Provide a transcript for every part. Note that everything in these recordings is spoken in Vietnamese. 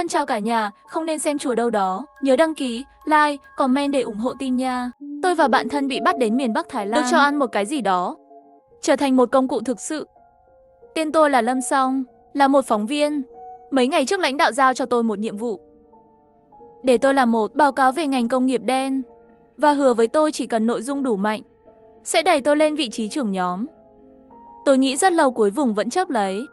Thân chào cả nhà, không nên xem chùa đâu đó. Nhớ đăng ký, like, comment để ủng hộ team nha. Tôi và bạn thân bị bắt đến miền Bắc Thái Lan. Được cho ăn một cái gì đó. Trở thành một công cụ thực sự. Tên tôi là Lâm Song, là một phóng viên. Mấy ngày trước lãnh đạo giao cho tôi một nhiệm vụ. Để tôi làm một báo cáo về ngành công nghiệp đen. Và hứa với tôi chỉ cần nội dung đủ mạnh, sẽ đẩy tôi lên vị trí trưởng nhóm. Tôi nghĩ rất lâu cuối cùng vẫn chấp lấy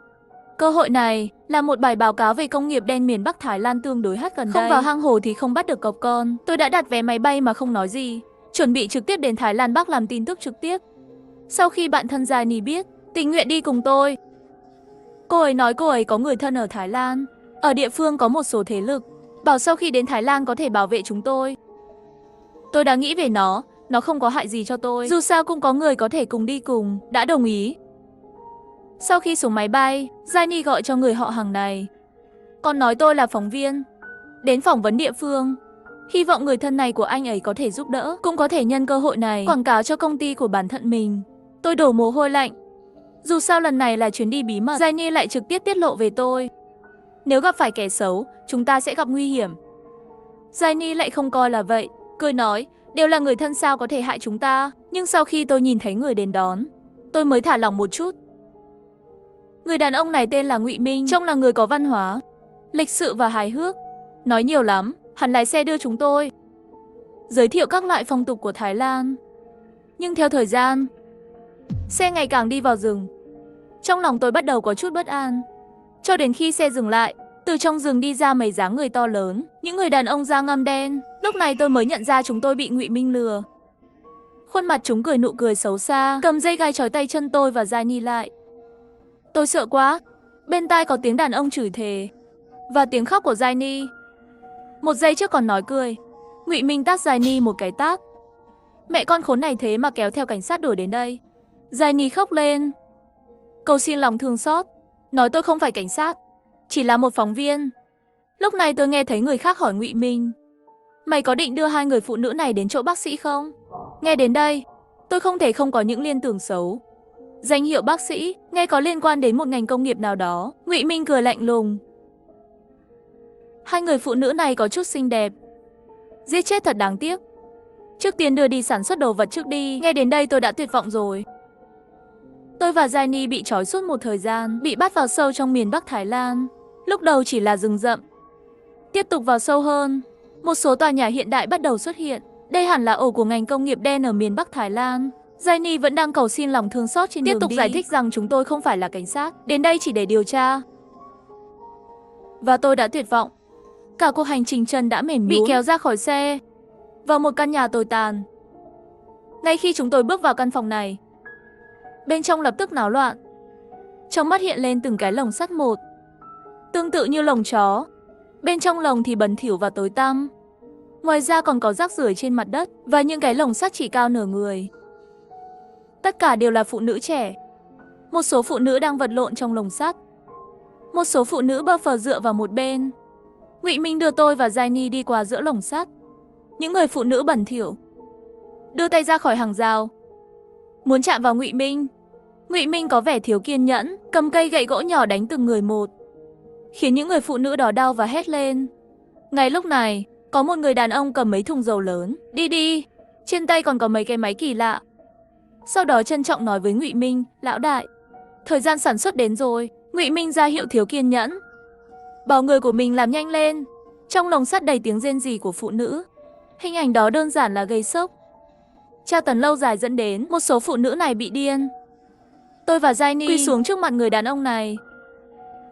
cơ hội này là một bài báo cáo về công nghiệp đen miền Bắc Thái Lan tương đối hot gần đây. Không vào hang hồ thì không bắt được cọp con. Tôi đã đặt vé máy bay mà không nói gì, chuẩn bị trực tiếp đến Thái Lan Bắc làm tin tức trực tiếp. Sau khi bạn thân Giai biết, tình nguyện đi cùng tôi. Cô ấy nói cô ấy có người thân ở Thái Lan, ở địa phương có một số thế lực, bảo sau khi đến Thái Lan có thể bảo vệ chúng tôi. Tôi đã nghĩ về nó không có hại gì cho tôi. Dù sao cũng có người có thể cùng đi cùng, đã đồng ý. Sau khi xuống máy bay, Giai gọi cho người họ hàng này. Còn nói tôi là phóng viên, đến phỏng vấn địa phương. Hy vọng người thân này của anh ấy có thể giúp đỡ, cũng có thể nhân cơ hội này quảng cáo cho công ty của bản thân mình. Tôi đổ mồ hôi lạnh. Dù sao lần này là chuyến đi bí mật, Giai lại trực tiếp tiết lộ về tôi. Nếu gặp phải kẻ xấu, chúng ta sẽ gặp nguy hiểm. Giai lại không coi là vậy, cười nói, đều là người thân sao có thể hại chúng ta. Nhưng sau khi tôi nhìn thấy người đến đón, tôi mới thả lỏng một chút. Người đàn ông này tên là Ngụy Minh, trông là người có văn hóa, lịch sự và hài hước. Nói nhiều lắm, hắn lái xe đưa chúng tôi, giới thiệu các loại phong tục của Thái Lan. Nhưng theo thời gian, xe ngày càng đi vào rừng. Trong lòng tôi bắt đầu có chút bất an. Cho đến khi xe dừng lại, từ trong rừng đi ra mấy dáng người to lớn, những người đàn ông da ngăm đen. Lúc này tôi mới nhận ra chúng tôi bị Ngụy Minh lừa. Khuôn mặt chúng cười nụ cười xấu xa, cầm dây gai trói tay chân tôi và Giai lại. Tôi sợ quá. Bên tai có tiếng đàn ông chửi thề và tiếng khóc của Giai. Một giây trước còn nói cười, Ngụy Minh tát Giai một cái tát. Mẹ con khốn này thế mà kéo theo cảnh sát đuổi đến đây. Giai khóc lên, cầu xin lòng thương xót, nói tôi không phải cảnh sát, chỉ là một phóng viên. Lúc này tôi nghe thấy người khác hỏi Ngụy Minh, mày có định đưa hai người phụ nữ này đến chỗ bác sĩ không? Nghe đến đây, tôi không thể không có những liên tưởng xấu. Danh hiệu bác sĩ, nghe có liên quan đến một ngành công nghiệp nào đó. Ngụy Minh cười lạnh lùng. Hai người phụ nữ này có chút xinh đẹp, giết chết thật đáng tiếc. Trước tiên đưa đi sản xuất đồ vật trước đi. Nghe đến đây tôi đã tuyệt vọng rồi. Tôi và Giai bị trói suốt một thời gian, bị bắt vào sâu trong miền Bắc Thái Lan. Lúc đầu chỉ là rừng rậm, tiếp tục vào sâu hơn, một số tòa nhà hiện đại bắt đầu xuất hiện. Đây hẳn là ổ của ngành công nghiệp đen ở miền Bắc Thái Lan. Giai vẫn đang cầu xin lòng thương xót trên đường đi. Tiếp tục giải thích rằng chúng tôi không phải là cảnh sát, đến đây chỉ để điều tra. Và tôi đã tuyệt vọng. Cả cuộc hành trình chân đã mềm nhũn, bị kéo ra khỏi xe, vào một căn nhà tồi tàn. Ngay khi chúng tôi bước vào căn phòng này, bên trong lập tức náo loạn. Trong mắt hiện lên từng cái lồng sắt một, tương tự như lồng chó. Bên trong lồng thì bẩn thỉu và tối tăm. Ngoài ra còn có rác rưởi trên mặt đất và những cái lồng sắt chỉ cao nửa người. Tất cả đều là phụ nữ trẻ. Một số phụ nữ đang vật lộn trong lồng sắt. Một số phụ nữ bơ phờ dựa vào một bên. Ngụy Minh đưa tôi và Giai đi qua giữa lồng sắt. Những người phụ nữ bẩn thỉu đưa tay ra khỏi hàng rào, muốn chạm vào Ngụy Minh. Ngụy Minh có vẻ thiếu kiên nhẫn, cầm cây gậy gỗ nhỏ đánh từng người một, khiến những người phụ nữ đó đau và hét lên. Ngay lúc này, có một người đàn ông cầm mấy thùng dầu lớn, đi, trên tay còn có mấy cái máy kỳ lạ. Sau đó trân trọng nói với Ngụy Minh, lão đại, thời gian sản xuất đến rồi. Ngụy Minh ra hiệu thiếu kiên nhẫn, bảo người của mình làm nhanh lên. Trong lồng sắt đầy tiếng rên rỉ của phụ nữ. Hình ảnh đó đơn giản là gây sốc. Tra tấn lâu dài dẫn đến một số phụ nữ này bị điên. Tôi và Giai quỳ xuống trước mặt người đàn ông này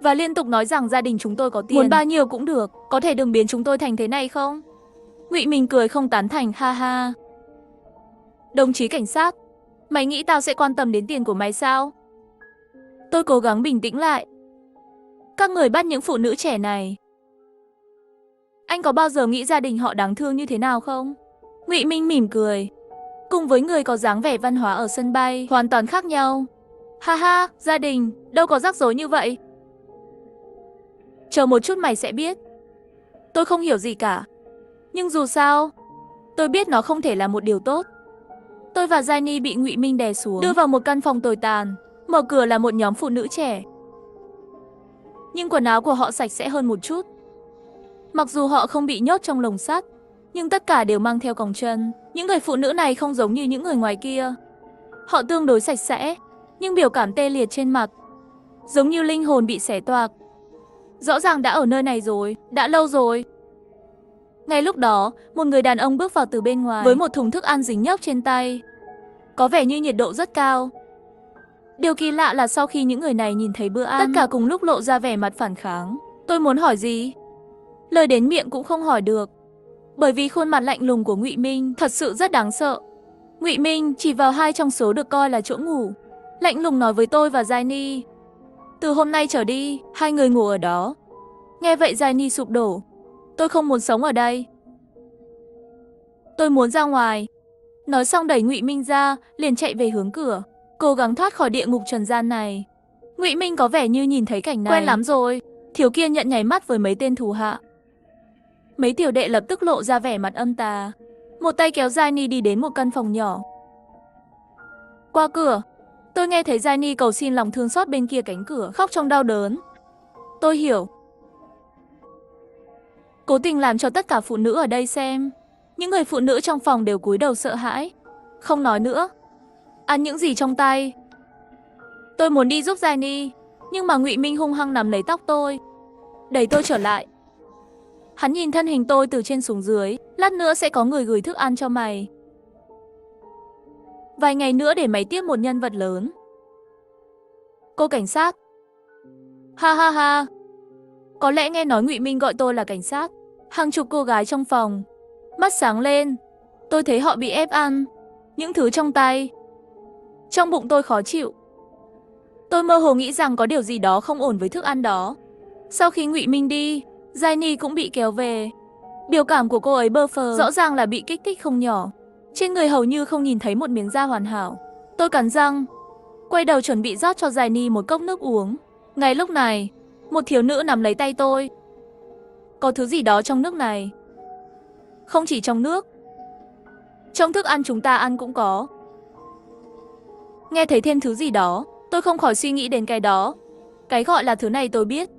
và liên tục nói rằng gia đình chúng tôi có tiền, muốn bao nhiêu cũng được, có thể đừng biến chúng tôi thành thế này không? Ngụy Minh cười không tán thành, ha ha. Đồng chí cảnh sát, mày nghĩ tao sẽ quan tâm đến tiền của mày sao? Tôi cố gắng bình tĩnh lại. Các người bắt những phụ nữ trẻ này, anh có bao giờ nghĩ gia đình họ đáng thương như thế nào không? Ngụy Minh mỉm cười. Cùng với người có dáng vẻ văn hóa ở sân bay, hoàn toàn khác nhau. Ha ha, gia đình, đâu có rắc rối như vậy. Chờ một chút mày sẽ biết. Tôi không hiểu gì cả. Nhưng dù sao, tôi biết nó không thể là một điều tốt. Tôi và Giai bị Ngụy Minh đè xuống, đưa vào một căn phòng tồi tàn. Mở cửa là một nhóm phụ nữ trẻ, nhưng quần áo của họ sạch sẽ hơn một chút. Mặc dù họ không bị nhốt trong lồng sắt, nhưng tất cả đều mang theo còng chân. Những người phụ nữ này không giống như những người ngoài kia. Họ tương đối sạch sẽ, nhưng biểu cảm tê liệt trên mặt, giống như linh hồn bị xé toạc. Rõ ràng đã ở nơi này rồi, đã lâu rồi. Ngay lúc đó, một người đàn ông bước vào từ bên ngoài với một thùng thức ăn dính nhớp trên tay. Có vẻ như nhiệt độ rất cao. Điều kỳ lạ là sau khi những người này nhìn thấy bữa ăn, tất cả cùng lúc lộ ra vẻ mặt phản kháng. Tôi muốn hỏi gì? Lời đến miệng cũng không hỏi được. Bởi vì khuôn mặt lạnh lùng của Ngụy Minh thật sự rất đáng sợ. Ngụy Minh chỉ vào 2 trong số được coi là chỗ ngủ. Lạnh lùng nói với tôi và Giai Ni. Từ hôm nay trở đi, 2 người ngủ ở đó. Nghe vậy Giai Ni sụp đổ. Tôi không muốn sống ở đây. Tôi muốn ra ngoài. Nói xong đẩy Ngụy Minh ra, liền chạy về hướng cửa, cố gắng thoát khỏi địa ngục trần gian này. Ngụy Minh có vẻ như nhìn thấy cảnh này quen lắm rồi. Thiếu kia nhận nháy mắt với mấy tên thủ hạ. Mấy tiểu đệ lập tức lộ ra vẻ mặt âm tà. Một tay kéo Giai Ni đi đến một căn phòng nhỏ. Qua cửa, tôi nghe thấy Giai Ni cầu xin lòng thương xót bên kia cánh cửa, khóc trong đau đớn. Tôi hiểu. Cố tình làm cho tất cả phụ nữ ở đây xem. Những người phụ nữ trong phòng đều cúi đầu sợ hãi, không nói nữa. Ăn những gì trong tay. Tôi muốn đi giúp Giai Ni, nhưng mà Ngụy Minh hung hăng nắm lấy tóc tôi, đẩy tôi trở lại. Hắn nhìn thân hình tôi từ trên xuống dưới. Lát nữa sẽ có người gửi thức ăn cho mày. Vài ngày nữa để mày tiếp một nhân vật lớn. Cô cảnh sát. Ha ha ha. Có lẽ nghe nói Ngụy Minh gọi tôi là cảnh sát. Hàng chục cô gái trong phòng mắt sáng lên. Tôi thấy họ bị ép ăn những thứ trong tay. Trong bụng tôi khó chịu. Tôi mơ hồ nghĩ rằng có điều gì đó không ổn với thức ăn đó. Sau khi Ngụy Minh đi, Giai Ni cũng bị kéo về. Biểu cảm của cô ấy bơ phờ, rõ ràng là bị kích thích không nhỏ. Trên người hầu như không nhìn thấy một miếng da hoàn hảo. Tôi cắn răng, quay đầu chuẩn bị rót cho Giai Ni một cốc nước uống. Ngay lúc này, một thiếu nữ nắm lấy tay tôi. Có thứ gì đó trong nước này. Không chỉ trong nước, trong thức ăn chúng ta ăn cũng có. Nghe thấy thêm thứ gì đó, tôi không khỏi suy nghĩ đến cái đó. Cái gọi là thứ này tôi biết.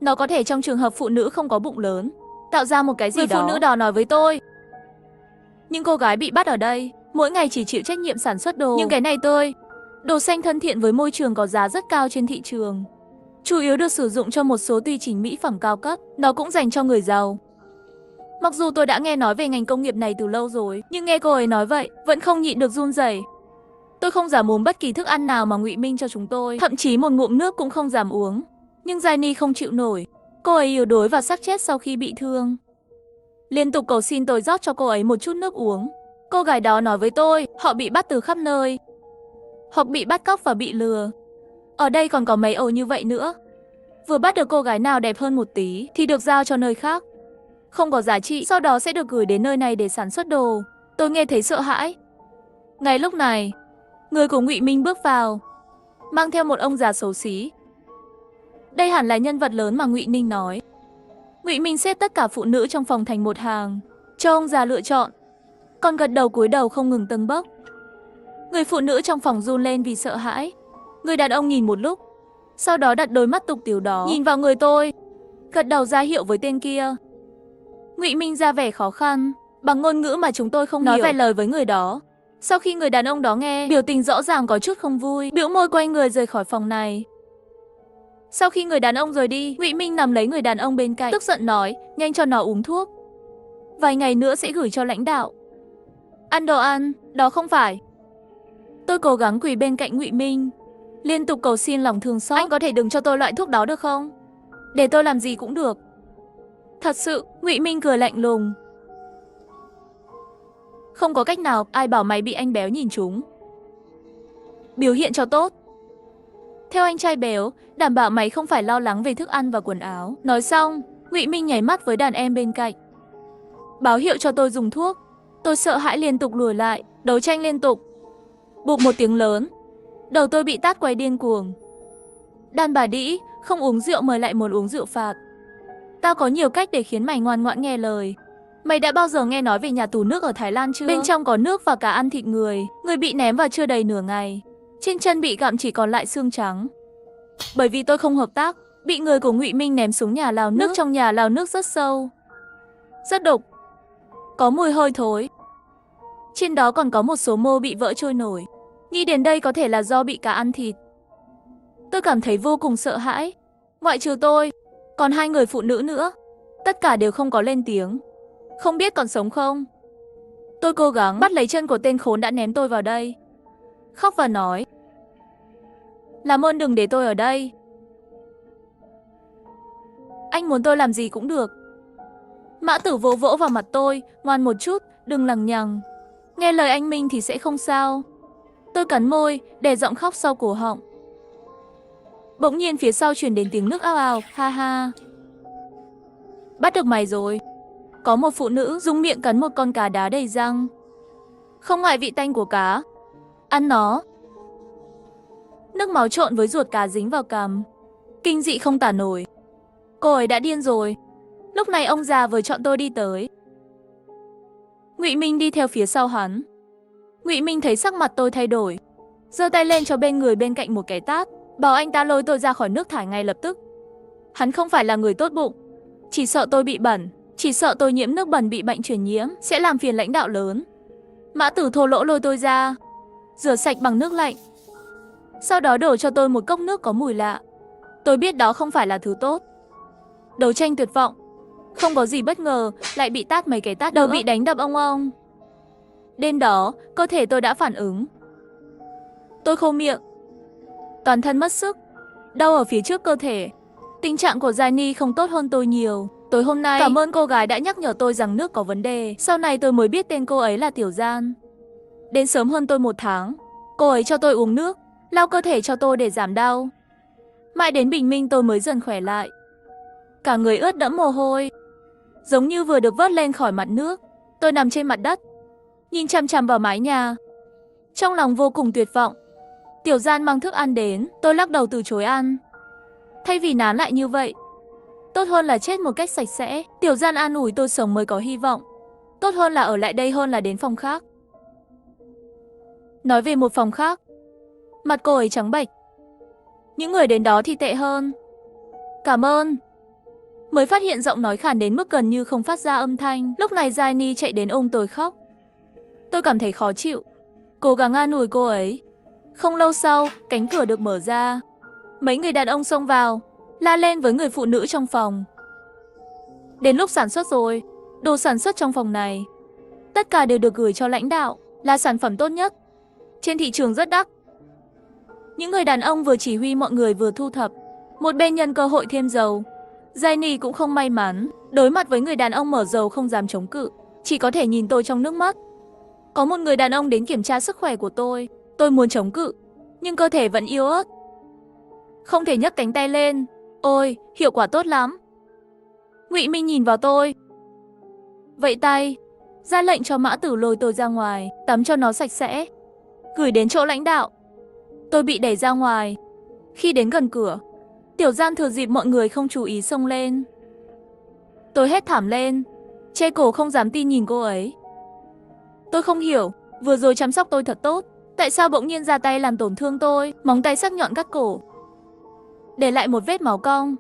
Nó có thể trong trường hợp phụ nữ không có bụng lớn, tạo ra một cái gì đó. Người phụ nữ đó nói với tôi. Những cô gái bị bắt ở đây, mỗi ngày chỉ chịu trách nhiệm sản xuất đồ. Nhưng cái này đồ xanh thân thiện với môi trường có giá rất cao trên thị trường. Chủ yếu được sử dụng cho một số tùy chỉnh mỹ phẩm cao cấp. Nó cũng dành cho người giàu. Mặc dù tôi đã nghe nói về ngành công nghiệp này từ lâu rồi, nhưng nghe cô ấy nói vậy, vẫn không nhịn được run rẩy. Tôi không dám uống bất kỳ thức ăn nào mà Ngụy Minh cho chúng tôi, thậm chí một ngụm nước cũng không dám uống. Nhưng Giai Ni không chịu nổi. Cô ấy yếu đuối và xác chết sau khi bị thương. Liên tục cầu xin tôi rót cho cô ấy một chút nước uống. Cô gái đó nói với tôi, họ bị bắt từ khắp nơi, hoặc bị bắt cóc và bị lừa. Ở đây còn có mấy ổ như vậy nữa. Vừa bắt được cô gái nào đẹp hơn một tí thì được giao cho nơi khác, không có giá trị, sau đó sẽ được gửi đến nơi này để sản xuất đồ. Tôi nghe thấy sợ hãi. Ngay lúc này, người của Ngụy Minh bước vào, mang theo một ông già xấu xí. Đây hẳn là nhân vật lớn mà Ngụy Ninh nói. Ngụy Minh xếp tất cả phụ nữ trong phòng thành một hàng, cho ông già lựa chọn, còn gật đầu cúi đầu không ngừng tâng bốc. Người phụ nữ trong phòng run lên vì sợ hãi. Người đàn ông nhìn một lúc, sau đó đặt đôi mắt tục tĩu đó nhìn vào người tôi, gật đầu ra hiệu với tên kia. Ngụy Minh ra vẻ khó khăn, bằng ngôn ngữ mà chúng tôi không nói hiểu, vài lời với người đó. Sau khi người đàn ông đó nghe, biểu tình rõ ràng có chút không vui, bĩu môi quay người rời khỏi phòng này. Sau khi người đàn ông rời đi, Ngụy Minh nắm lấy người đàn ông bên cạnh, tức giận nói, nhanh cho nó uống thuốc. Vài ngày nữa sẽ gửi cho lãnh đạo. Ăn đồ ăn, đó không phải. Tôi cố gắng quỳ bên cạnh Ngụy Minh, liên tục cầu xin lòng thương xót. Anh có thể đừng cho tôi loại thuốc đó được không? Để tôi làm gì cũng được. Thật sự, Ngụy Minh cười lạnh lùng. Không có cách nào, ai bảo mày bị anh béo nhìn trúng. Biểu hiện cho tốt. Theo anh trai béo, đảm bảo mày không phải lo lắng về thức ăn và quần áo. Nói xong, Ngụy Minh nháy mắt với đàn em bên cạnh, báo hiệu cho tôi dùng thuốc. Tôi sợ hãi liên tục lùi lại, đấu tranh liên tục. Bụp một tiếng lớn, đầu tôi bị tát quay điên cuồng. Đàn bà đĩ, không uống rượu mời lại muốn uống rượu phạt. Tao có nhiều cách để khiến mày ngoan ngoãn nghe lời. Mày đã bao giờ nghe nói về nhà tù nước ở Thái Lan chưa? Bên trong có nước và cả ăn thịt người. Người bị ném vào chưa đầy nửa ngày. Trên chân bị gặm chỉ còn lại xương trắng. Bởi vì tôi không hợp tác, bị người của Ngụy Minh ném xuống nhà lào nước. Trong nhà lào nước rất sâu, rất đục, có mùi hôi thối. Trên đó còn có một số mô bị vỡ trôi nổi. Nghĩ đến đây có thể là do bị cá ăn thịt. Tôi cảm thấy vô cùng sợ hãi. Ngoại trừ tôi, còn 2 người phụ nữ nữa. Tất cả đều không có lên tiếng. Không biết còn sống không. Tôi cố gắng bắt lấy chân của tên khốn đã ném tôi vào đây. Khóc và nói: làm ơn đừng để tôi ở đây. Anh muốn tôi làm gì cũng được. Mã Tử vỗ vỗ vào mặt tôi: ngoan một chút, đừng lằng nhằng. Nghe lời anh Minh thì sẽ không sao. Tôi cắn môi, đè giọng khóc sau cổ họng. Bỗng nhiên phía sau truyền đến tiếng nước ào ào, ha ha. Bắt được mày rồi. Có một phụ nữ dùng miệng cắn một con cá đá đầy răng. Không ngại vị tanh của cá. Ăn nó. Nước máu trộn với ruột cá dính vào cằm. Kinh dị không tả nổi. Cô ấy đã điên rồi. Lúc này ông già vừa chọn tôi đi tới. Ngụy Minh đi theo phía sau hắn. Ngụy Minh thấy sắc mặt tôi thay đổi, giơ tay lên cho bên người bên cạnh một cái tát, bảo anh ta lôi tôi ra khỏi nước thải ngay lập tức. Hắn không phải là người tốt bụng, chỉ sợ tôi bị bẩn, chỉ sợ tôi nhiễm nước bẩn bị bệnh truyền nhiễm, sẽ làm phiền lãnh đạo lớn. Mã Tử thô lỗ lôi tôi ra, rửa sạch bằng nước lạnh. Sau đó đổ cho tôi một cốc nước có mùi lạ. Tôi biết đó không phải là thứ tốt. Đấu tranh tuyệt vọng, không có gì bất ngờ, lại bị tát mấy cái tát, đầu bị đánh đập ong ong. Đêm đó, cơ thể tôi đã phản ứng. Tôi khô miệng, toàn thân mất sức, đau ở phía trước cơ thể. Tình trạng của Gianni không tốt hơn tôi nhiều. Tối hôm nay, cảm ơn cô gái đã nhắc nhở tôi rằng nước có vấn đề. Sau này tôi mới biết tên cô ấy là Tiểu Gian. Đến sớm hơn tôi 1 tháng, cô ấy cho tôi uống nước, lau cơ thể cho tôi để giảm đau. Mãi đến bình minh tôi mới dần khỏe lại. Cả người ướt đẫm mồ hôi, giống như vừa được vớt lên khỏi mặt nước. Tôi nằm trên mặt đất, nhìn chằm chằm vào mái nhà, trong lòng vô cùng tuyệt vọng. Tiểu Gian mang thức ăn đến, tôi lắc đầu từ chối ăn. Thay vì nán lại như vậy, tốt hơn là chết một cách sạch sẽ. Tiểu Gian an ủi tôi sống mới có hy vọng. Tốt hơn là ở lại đây hơn là đến phòng khác. Nói về một phòng khác, mặt cô ấy trắng bệch. Những người đến đó thì tệ hơn. Cảm ơn. Mới phát hiện giọng nói khàn đến mức gần như không phát ra âm thanh. Lúc này Gianni chạy đến ôm tôi khóc. Tôi cảm thấy khó chịu, cố gắng an ủi cô ấy. Không lâu sau, cánh cửa được mở ra. Mấy người đàn ông xông vào, la lên với người phụ nữ trong phòng. Đến lúc sản xuất rồi, đồ sản xuất trong phòng này tất cả đều được gửi cho lãnh đạo, là sản phẩm tốt nhất, trên thị trường rất đắt. Những người đàn ông vừa chỉ huy mọi người vừa thu thập, một bên nhân cơ hội thêm dầu. Gianni cũng không may mắn, đối mặt với người đàn ông mở dầu không dám chống cự, chỉ có thể nhìn tôi trong nước mắt. Có một người đàn ông đến kiểm tra sức khỏe của tôi muốn chống cự, nhưng cơ thể vẫn yếu ớt, không thể nhấc cánh tay lên. Ôi, hiệu quả tốt lắm. Ngụy Minh nhìn vào tôi, vẫy tay, ra lệnh cho Mã Tử lôi tôi ra ngoài, tắm cho nó sạch sẽ, gửi đến chỗ lãnh đạo. Tôi bị đẩy ra ngoài. Khi đến gần cửa, Tiểu Gian thừa dịp mọi người không chú ý xông lên. Tôi hét thảm lên, che cổ không dám tin nhìn cô ấy. Tôi không hiểu, vừa rồi chăm sóc tôi thật tốt, tại sao bỗng nhiên ra tay làm tổn thương tôi, móng tay sắc nhọn cắt cổ, để lại một vết máu cong.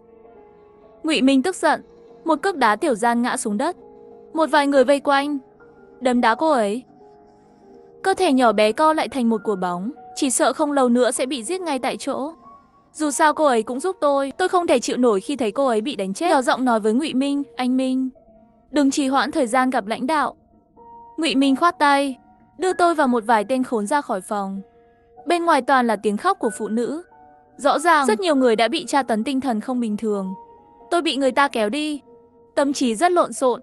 Ngụy Minh tức giận, một cước đá Tiểu Gian ngã xuống đất. Một vài người vây quanh, đấm đá cô ấy. Cơ thể nhỏ bé co lại thành một quả bóng, chỉ sợ không lâu nữa sẽ bị giết ngay tại chỗ. Dù sao cô ấy cũng giúp tôi không thể chịu nổi khi thấy cô ấy bị đánh chết. Nhỏ giọng nói với Ngụy Minh, anh Minh, đừng trì hoãn thời gian gặp lãnh đạo. Ngụy Minh khoát tay, đưa tôi và một vài tên khốn ra khỏi phòng. Bên ngoài toàn là tiếng khóc của phụ nữ. Rõ ràng rất nhiều người đã bị tra tấn tinh thần không bình thường. Tôi bị người ta kéo đi, tâm trí rất lộn xộn.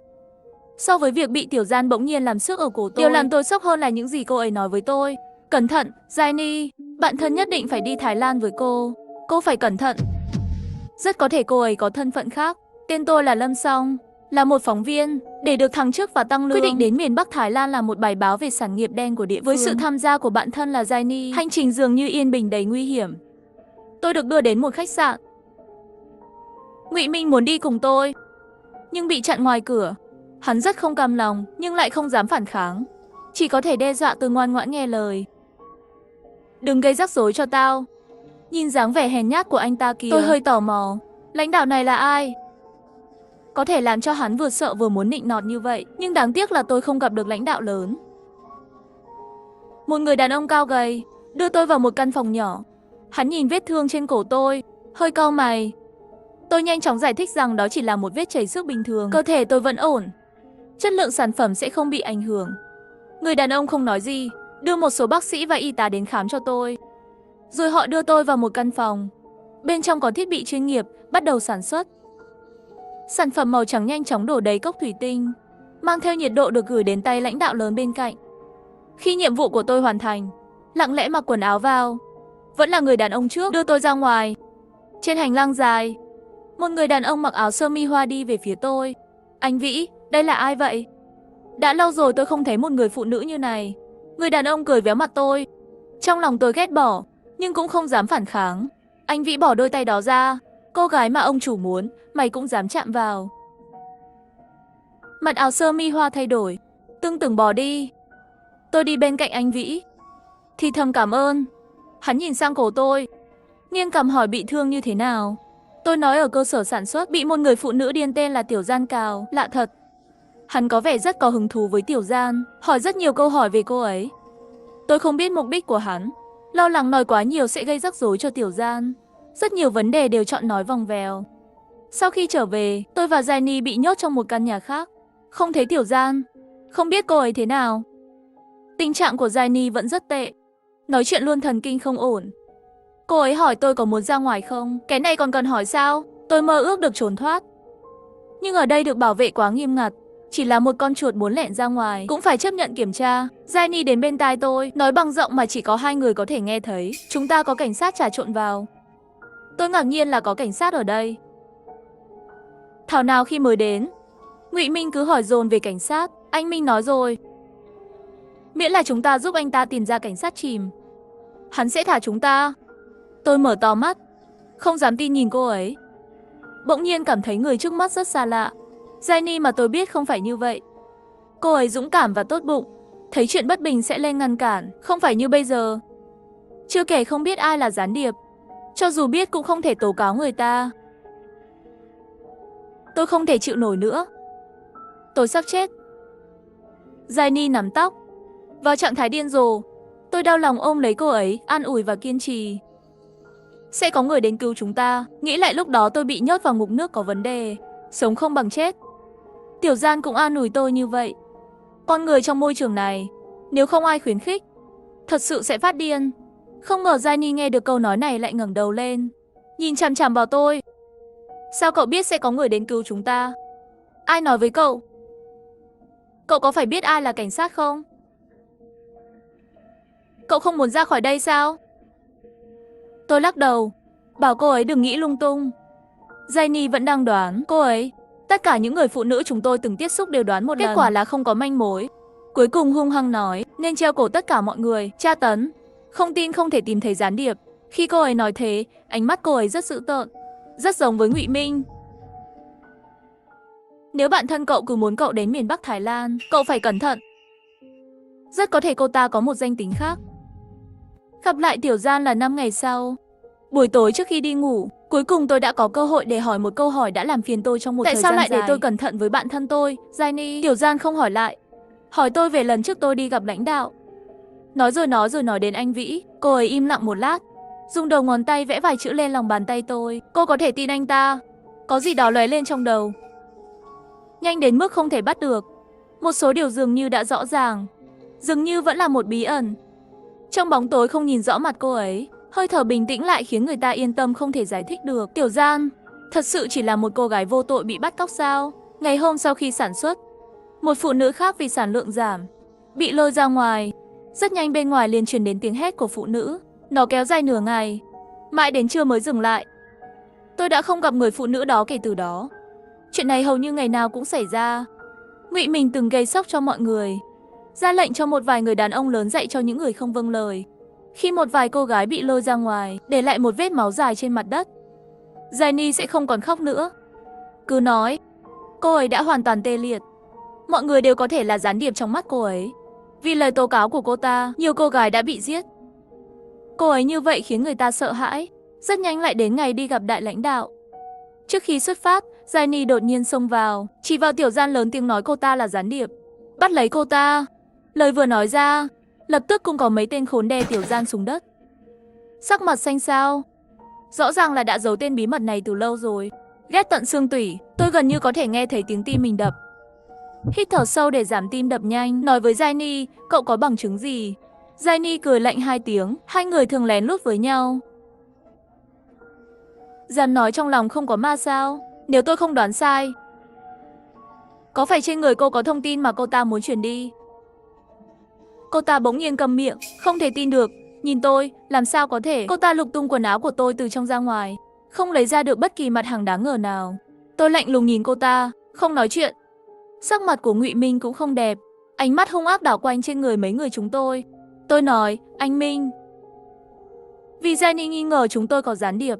So với việc bị Tiểu Gian bỗng nhiên làm xước ở cổ tôi, điều làm tôi sốc hơn là những gì cô ấy nói với tôi. Cẩn thận, Gianni, bạn thân nhất định phải đi Thái Lan với cô phải cẩn thận. Rất có thể cô ấy có thân phận khác. Tên tôi là Lâm Song, là một phóng viên. Để được thăng chức và tăng lương, quyết định đến miền Bắc Thái Lan làm một bài báo về sản nghiệp đen của địa phương. Với sự tham gia của bạn thân là Gianni, hành trình dường như yên bình đầy nguy hiểm. Tôi được đưa đến một khách sạn. Ngụy Minh muốn đi cùng tôi, nhưng bị chặn ngoài cửa. Hắn rất không cam lòng, nhưng lại không dám phản kháng, chỉ có thể đe dọa tôi ngoan ngoãn nghe lời. Đừng gây rắc rối cho tao. Nhìn dáng vẻ hèn nhát của anh ta kìa, tôi hơi tò mò. Lãnh đạo này là ai? Có thể làm cho hắn vừa sợ vừa muốn nịnh nọt như vậy, nhưng đáng tiếc là tôi không gặp được lãnh đạo lớn. Một người đàn ông cao gầy đưa tôi vào một căn phòng nhỏ. Hắn nhìn vết thương trên cổ tôi, hơi cau mày. Tôi nhanh chóng giải thích rằng đó chỉ là một vết chảy xước bình thường, cơ thể tôi vẫn ổn. Chất lượng sản phẩm sẽ không bị ảnh hưởng. Người đàn ông không nói gì, đưa một số bác sĩ và y tá đến khám cho tôi. Rồi họ đưa tôi vào một căn phòng. Bên trong có thiết bị chuyên nghiệp, bắt đầu sản xuất. Sản phẩm màu trắng nhanh chóng đổ đầy cốc thủy tinh, mang theo nhiệt độ được gửi đến tay lãnh đạo lớn bên cạnh. Khi nhiệm vụ của tôi hoàn thành, lặng lẽ mặc quần áo vào, vẫn là người đàn ông trước đưa tôi ra ngoài. Trên hành lang dài, một người đàn ông mặc áo sơ mi hoa đi về phía tôi. Anh Vĩ, đây là ai vậy? Đã lâu rồi tôi không thấy một người phụ nữ như này. Người đàn ông cười véo mặt tôi. Trong lòng tôi ghét bỏ, nhưng cũng không dám phản kháng. Anh Vĩ bỏ đôi tay đó ra. Cô gái mà ông chủ muốn, mày cũng dám chạm vào. Mặt áo sơ mi hoa thay đổi, tưng tửng bỏ đi. Tôi đi bên cạnh anh Vĩ, thì thầm cảm ơn. Hắn nhìn sang cổ tôi, nghiêng cằm hỏi bị thương như thế nào. Tôi nói ở cơ sở sản xuất bị một người phụ nữ điên tên là Tiểu Gian cào, lạ thật. Hắn có vẻ rất có hứng thú với Tiểu Gian, hỏi rất nhiều câu hỏi về cô ấy. Tôi không biết mục đích của hắn, lo lắng nói quá nhiều sẽ gây rắc rối cho Tiểu Gian. Rất nhiều vấn đề đều chọn nói vòng vèo. Sau khi trở về, tôi và Jenny bị nhốt trong một căn nhà khác. Không thấy Tiểu Gian, không biết cô ấy thế nào. Tình trạng của Jenny vẫn rất tệ, nói chuyện luôn thần kinh không ổn. Cô ấy hỏi tôi có muốn ra ngoài không? Cái này còn cần hỏi sao? Tôi mơ ước được trốn thoát. Nhưng ở đây được bảo vệ quá nghiêm ngặt. Chỉ là một con chuột muốn lẻn ra ngoài cũng phải chấp nhận kiểm tra. Jenny đến bên tai tôi, nói bằng giọng mà chỉ có 2 người có thể nghe thấy. Chúng ta có cảnh sát trà trộn vào. Tôi ngạc nhiên là có cảnh sát ở đây. Thảo nào khi mới đến, Ngụy Minh cứ hỏi dồn về cảnh sát. Anh Minh nói rồi, miễn là chúng ta giúp anh ta tìm ra cảnh sát chìm, hắn sẽ thả chúng ta. Tôi mở to mắt, không dám tin nhìn cô ấy. Bỗng nhiên cảm thấy người trước mắt rất xa lạ. Jenny mà tôi biết không phải như vậy. Cô ấy dũng cảm và tốt bụng, thấy chuyện bất bình sẽ lên ngăn cản, không phải như bây giờ. Chưa kể không biết ai là gián điệp, cho dù biết cũng không thể tố cáo người ta. Tôi không thể chịu nổi nữa. Tôi sắp chết. Jenny nắm tóc, vào trạng thái điên rồ. Tôi đau lòng ôm lấy cô ấy, an ủi và kiên trì. Sẽ có người đến cứu chúng ta. Nghĩ lại lúc đó tôi bị nhốt vào ngục nước có vấn đề, sống không bằng chết. Tiểu Gian cũng an ủi tôi như vậy. Con người trong môi trường này, nếu không ai khuyến khích, thật sự sẽ phát điên. Không ngờ Jenny nghe được câu nói này lại ngẩng đầu lên, nhìn chằm chằm vào tôi. Sao cậu biết sẽ có người đến cứu chúng ta? Ai nói với cậu? Cậu có phải biết ai là cảnh sát không? Cậu không muốn ra khỏi đây sao? Tôi lắc đầu, bảo cô ấy đừng nghĩ lung tung. Jenny vẫn đang đoán cô ấy. Tất cả những người phụ nữ chúng tôi từng tiếp xúc đều đoán một lần. Kết quả là không có manh mối. Cuối cùng hung hăng nói nên treo cổ tất cả mọi người, tra tấn. Không tin không thể tìm thấy gián điệp. Khi cô ấy nói thế, ánh mắt cô ấy rất dữ tợn, rất giống với Ngụy Minh. Nếu bạn thân cậu cứ muốn cậu đến miền Bắc Thái Lan, cậu phải cẩn thận. Rất có thể cô ta có một danh tính khác. Gặp lại Tiểu Gian là 5 ngày sau. Buổi tối trước khi đi ngủ, cuối cùng tôi đã có cơ hội để hỏi một câu hỏi đã làm phiền tôi trong một thời gian dài. Tại sao lại để tôi cẩn thận với bạn thân tôi, Jenny? Tiểu Gian không hỏi lại. Hỏi tôi về lần trước tôi đi gặp lãnh đạo. Nói rồi nói đến anh Vĩ. Cô ấy im lặng một lát, dùng đầu ngón tay vẽ vài chữ lên lòng bàn tay tôi. Cô có thể tin anh ta. Có gì đó lóe lên trong đầu, nhanh đến mức không thể bắt được. Một số điều dường như đã rõ ràng, dường như vẫn là một bí ẩn. Trong bóng tối không nhìn rõ mặt cô ấy, hơi thở bình tĩnh lại khiến người ta yên tâm không thể giải thích được. Tiểu Gian thật sự chỉ là một cô gái vô tội bị bắt cóc sao? Ngày hôm sau khi sản xuất, một phụ nữ khác vì sản lượng giảm bị lôi ra ngoài. Rất nhanh bên ngoài liền truyền đến tiếng hét của phụ nữ. Nó kéo dài nửa ngày, mãi đến trưa mới dừng lại. Tôi đã không gặp người phụ nữ đó kể từ đó. Chuyện này hầu như ngày nào cũng xảy ra. Ngụy Minh từng gây sốc cho mọi người, ra lệnh cho một vài người đàn ông lớn dạy cho những người không vâng lời. Khi một vài cô gái bị lôi ra ngoài, để lại một vết máu dài trên mặt đất, Jenny sẽ không còn khóc nữa. Cứ nói, cô ấy đã hoàn toàn tê liệt. Mọi người đều có thể là gián điệp trong mắt cô ấy. Vì lời tố cáo của cô ta, nhiều cô gái đã bị giết. Cô ấy như vậy khiến người ta sợ hãi. Rất nhanh lại đến ngày đi gặp đại lãnh đạo. Trước khi xuất phát, Giai đột nhiên xông vào, chỉ vào Tiểu Gian lớn tiếng nói cô ta là gián điệp. Bắt lấy cô ta. Lời vừa nói ra, lập tức cũng có mấy tên khốn đè Tiểu Gian xuống đất. Sắc mặt xanh xao. Rõ ràng là đã giấu tên bí mật này từ lâu rồi. Ghét tận xương tủy, tôi gần như có thể nghe thấy tiếng tim mình đập. Hít thở sâu để giảm tim đập nhanh, nói với Giai, cậu có bằng chứng gì? Giai cười lạnh 2 tiếng, hai người thường lén lút với nhau. Giàn nói trong lòng không có ma sao? Nếu tôi không đoán sai, có phải trên người cô có thông tin mà cô ta muốn truyền đi? Cô ta bỗng nhiên câm miệng, không thể tin được. Nhìn tôi, làm sao có thể? Cô ta lục tung quần áo của tôi từ trong ra ngoài, không lấy ra được bất kỳ mặt hàng đáng ngờ nào. Tôi lạnh lùng nhìn cô ta, không nói chuyện. Sắc mặt của Ngụy Minh cũng không đẹp, ánh mắt hung ác đảo quanh trên người mấy người chúng tôi. Tôi nói, anh Minh, vì Giai nghi ngờ chúng tôi có gián điệp,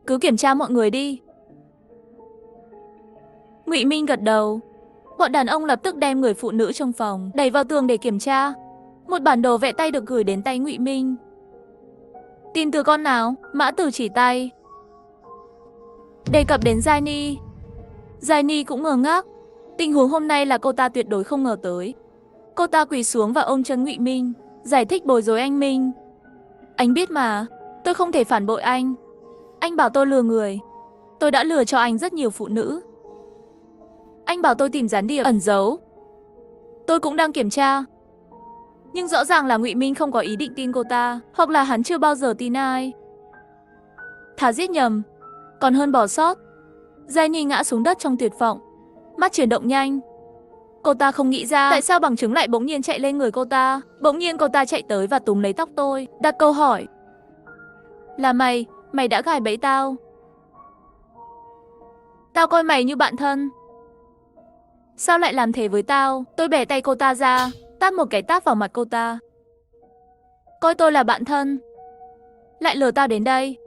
cứ kiểm tra mọi người đi. Ngụy Minh gật đầu. Bọn đàn ông lập tức đem người phụ nữ trong phòng đẩy vào tường để kiểm tra. Một bản đồ vẽ tay được gửi đến tay Ngụy Minh. Tin từ con nào? Mã Tử chỉ tay. Đề cập đến Giai. Giai cũng ngờ ngác. Tình huống hôm nay là cô ta tuyệt đối không ngờ tới. Cô ta quỳ xuống và ôm chân Ngụy Minh, giải thích bối rối anh Minh. Anh biết mà, tôi không thể phản bội anh. Anh bảo tôi lừa người. Tôi đã lừa cho anh rất nhiều phụ nữ. Anh bảo tôi tìm gián điệp ẩn giấu. Tôi cũng đang kiểm tra. Nhưng rõ ràng là Ngụy Minh không có ý định tin cô ta, hoặc là hắn chưa bao giờ tin ai. Thà giết nhầm, còn hơn bỏ sót. Giai ngã xuống đất trong tuyệt vọng, mắt chuyển động nhanh. Cô ta không nghĩ ra tại sao bằng chứng lại bỗng nhiên chạy lên người cô ta. Bỗng nhiên cô ta chạy tới và túm lấy tóc tôi, đặt câu hỏi. Là mày đã gài bẫy tao. Tao coi mày như bạn thân. Sao lại làm thế với tao? Tôi bẻ tay cô ta ra, tát một cái tát vào mặt cô ta. Coi tôi là bạn thân, lại lừa tao đến đây.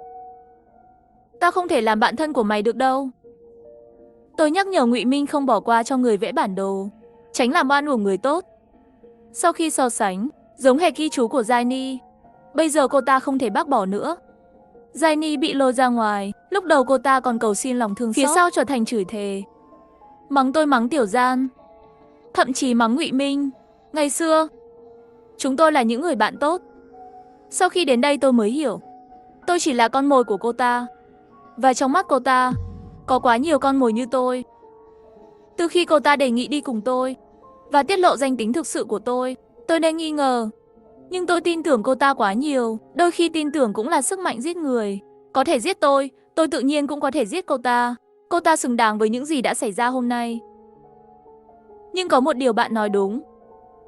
Tao không thể làm bạn thân của mày được đâu. Tôi nhắc nhở Ngụy Minh không bỏ qua cho người vẽ bản đồ, tránh làm oan uổng người tốt. Sau khi so sánh, giống hệt ghi chú của Giai, bây giờ cô ta không thể bác bỏ nữa. Giai bị lôi ra ngoài, lúc đầu cô ta còn cầu xin lòng thương xót, phía sau trở thành chửi thề. Mắng tôi, mắng Tiểu Gian, thậm chí mắng Ngụy Minh. Ngày xưa, chúng tôi là những người bạn tốt. Sau khi đến đây tôi mới hiểu, tôi chỉ là con mồi của cô ta. Và trong mắt cô ta, có quá nhiều con mồi như tôi. Từ khi cô ta đề nghị đi cùng tôi và tiết lộ danh tính thực sự của tôi nên nghi ngờ. Nhưng tôi tin tưởng cô ta quá nhiều. Đôi khi tin tưởng cũng là sức mạnh giết người. Có thể giết tôi tự nhiên cũng có thể giết cô ta. Cô ta xứng đáng với những gì đã xảy ra hôm nay. Nhưng có một điều bạn nói đúng,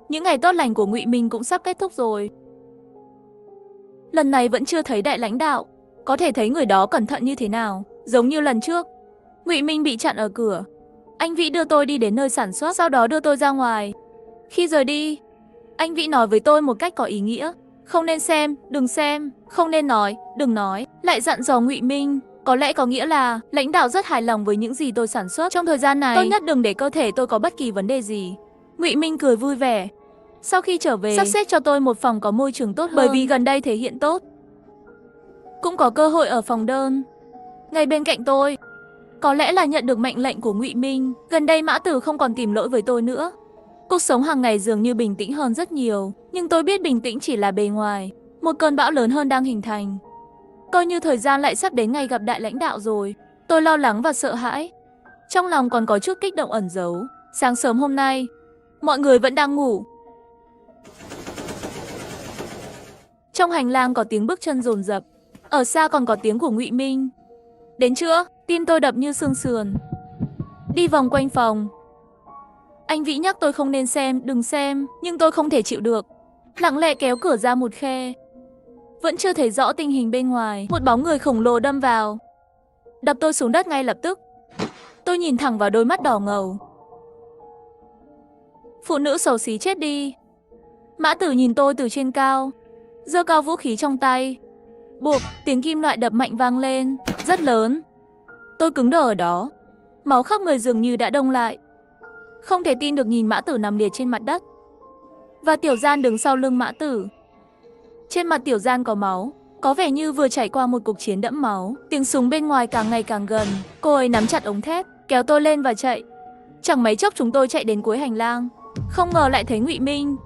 những ngày tốt lành của Ngụy Minh cũng sắp kết thúc rồi. Lần này vẫn chưa thấy đại lãnh đạo. Có thể thấy người đó cẩn thận như thế nào. Giống như lần trước, Ngụy Minh bị chặn ở cửa. Anh Vĩ đưa tôi đi đến nơi sản xuất, sau đó đưa tôi ra ngoài. Khi rời đi, anh Vĩ nói với tôi một cách có ý nghĩa. Không nên xem, đừng xem. Không nên nói, đừng nói. Lại dặn dò Ngụy Minh. Có lẽ có nghĩa là lãnh đạo rất hài lòng với những gì tôi sản xuất trong thời gian này. Tốt nhất đừng để cơ thể tôi có bất kỳ vấn đề gì. Ngụy Minh cười vui vẻ. Sau khi trở về, sắp xếp cho tôi một phòng có môi trường tốt hơn, bởi vì gần đây thể hiện tốt. Cũng có cơ hội ở phòng đơn, ngay bên cạnh tôi. Có lẽ là nhận được mệnh lệnh của Ngụy Minh, gần đây Mã Tử không còn tìm lỗi với tôi nữa. Cuộc sống hàng ngày dường như bình tĩnh hơn rất nhiều. Nhưng tôi biết bình tĩnh chỉ là bề ngoài. Một cơn bão lớn hơn đang hình thành. Coi như thời gian lại sắp đến ngày gặp đại lãnh đạo rồi. Tôi lo lắng và sợ hãi. Trong lòng còn có chút kích động ẩn giấu. Sáng sớm hôm nay, mọi người vẫn đang ngủ. Trong hành lang có tiếng bước chân dồn dập. Ở xa còn có tiếng của Ngụy Minh. Đến chưa? Tim tôi đập như xương sườn. Đi vòng quanh phòng. Anh Vĩ nhắc tôi không nên xem, đừng xem. Nhưng tôi không thể chịu được. Lặng lẽ kéo cửa ra một khe. Vẫn chưa thấy rõ tình hình bên ngoài. Một bóng người khổng lồ đâm vào, đập tôi xuống đất ngay lập tức. Tôi nhìn thẳng vào đôi mắt đỏ ngầu. Phụ nữ xấu xí chết đi. Mã Tử nhìn tôi từ trên cao, giơ cao vũ khí trong tay. Bụp, tiếng kim loại đập mạnh vang lên, rất lớn. Tôi cứng đờ ở đó. Máu khắp người dường như đã đông lại. Không thể tin được nhìn Mã Tử nằm liệt trên mặt đất. Và Tiểu Gian đứng sau lưng Mã Tử. Trên mặt Tiểu Gian có máu. Có vẻ như vừa trải qua một cuộc chiến đẫm máu. Tiếng súng bên ngoài càng ngày càng gần. Cô ấy nắm chặt ống thép, kéo tôi lên và chạy. Chẳng mấy chốc chúng tôi chạy đến cuối hành lang. Không ngờ lại thấy Ngụy Minh.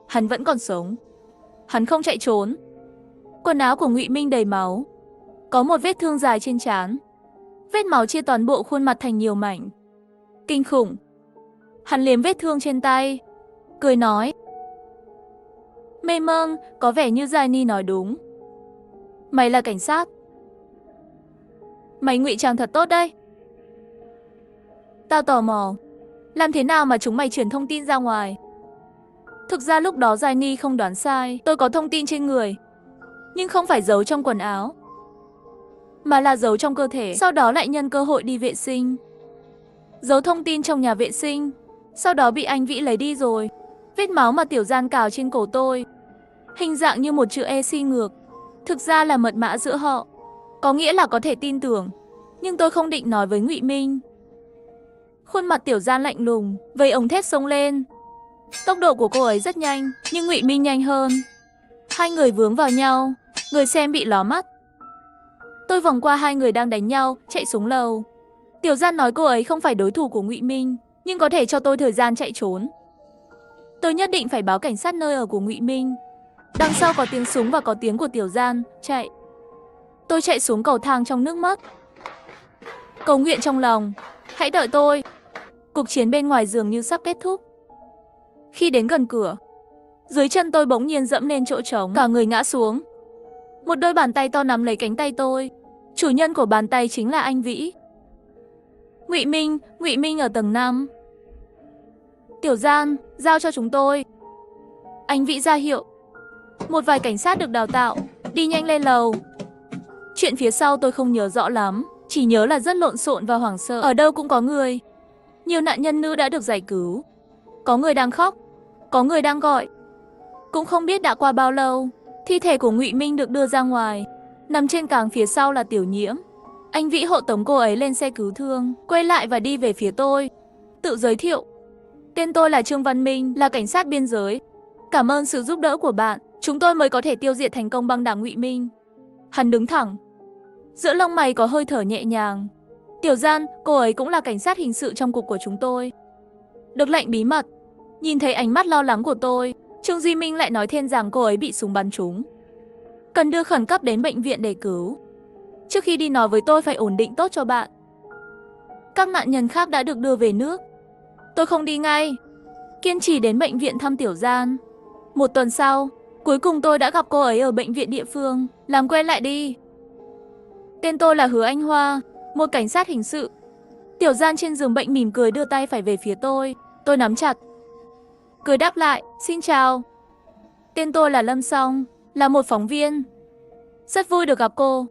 Hắn vẫn còn sống. Hắn không chạy trốn. Quần áo của Ngụy Minh đầy máu. Có một vết thương dài trên trán. Vết máu chia toàn bộ khuôn mặt thành nhiều mảnh. Kinh khủng. Hắn liếm vết thương trên tay, cười nói: Mê Mông, có vẻ như Giai nói đúng. Mày là cảnh sát. Mày ngụy trang thật tốt đấy. Tao tò mò, làm thế nào mà chúng mày truyền thông tin ra ngoài? Thực ra lúc đó Giai không đoán sai, tôi có thông tin trên người. Nhưng không phải giấu trong quần áo, mà là giấu trong cơ thể, sau đó lại nhân cơ hội đi vệ sinh. Giấu thông tin trong nhà vệ sinh, sau đó bị anh Vĩ lấy đi rồi. Vết máu mà Tiểu Gian cào trên cổ tôi, hình dạng như một chữ E suy ngược, thực ra là mật mã giữa họ. Có nghĩa là có thể tin tưởng, nhưng tôi không định nói với Ngụy Minh. Khuôn mặt Tiểu Gian lạnh lùng, vây ống thép xông lên. Tốc độ của cô ấy rất nhanh, nhưng Ngụy Minh nhanh hơn. Hai người vướng vào nhau, người xem bị ló mắt. Tôi vòng qua hai người đang đánh nhau, chạy xuống lầu. Tiểu Gian nói cô ấy không phải đối thủ của Ngụy Minh, nhưng có thể cho tôi thời gian chạy trốn. Tôi nhất định phải báo cảnh sát nơi ở của Ngụy Minh. Đằng sau có tiếng súng và có tiếng của Tiểu Gian, chạy. Tôi chạy xuống cầu thang trong nước mắt. Cầu nguyện trong lòng, hãy đợi tôi. Cuộc chiến bên ngoài dường như sắp kết thúc. Khi đến gần cửa, dưới chân tôi bỗng nhiên dẫm lên chỗ trống, cả người ngã xuống. Một đôi bàn tay to nắm lấy cánh tay tôi. Chủ nhân của bàn tay chính là anh Vĩ. Ngụy Minh ở tầng 5. Tiểu Gian, giao cho chúng tôi. Anh Vĩ ra hiệu. Một vài cảnh sát được đào tạo, đi nhanh lên lầu. Chuyện phía sau tôi không nhớ rõ lắm, chỉ nhớ là rất lộn xộn và hoảng sợ. Ở đâu cũng có người. Nhiều nạn nhân nữ đã được giải cứu. Có người đang khóc, có người đang gọi. Cũng không biết đã qua bao lâu, thi thể của Ngụy Minh được đưa ra ngoài. Nằm trên cáng phía sau là Tiểu Nhiễm. Anh Vĩ hộ tống cô ấy lên xe cứu thương, quay lại và đi về phía tôi. Tự giới thiệu. Tên tôi là Trương Văn Minh, là cảnh sát biên giới. Cảm ơn sự giúp đỡ của bạn, chúng tôi mới có thể tiêu diệt thành công băng đảng Ngụy Minh. Hắn đứng thẳng, giữa lông mày có hơi thở nhẹ nhàng. Tiểu Gian, cô ấy cũng là cảnh sát hình sự trong cục của chúng tôi. Được lệnh bí mật. Nhìn thấy ánh mắt lo lắng của tôi, Trương Duy Minh lại nói thêm rằng cô ấy bị súng bắn trúng, cần đưa khẩn cấp đến bệnh viện để cứu. Trước khi đi nói với tôi phải ổn định tốt cho bạn. Các nạn nhân khác đã được đưa về nước. Tôi không đi ngay, kiên trì đến bệnh viện thăm Tiểu Gian. Một tuần sau, cuối cùng tôi đã gặp cô ấy ở bệnh viện địa phương. Làm quen lại đi. Tên tôi là Hứa Anh Hoa, một cảnh sát hình sự. Tiểu Gian trên giường bệnh mỉm cười đưa tay phải về phía tôi. Tôi nắm chặt, cười đáp lại, xin chào. Tên tôi là Lâm Song, là một phóng viên. Rất vui được gặp cô.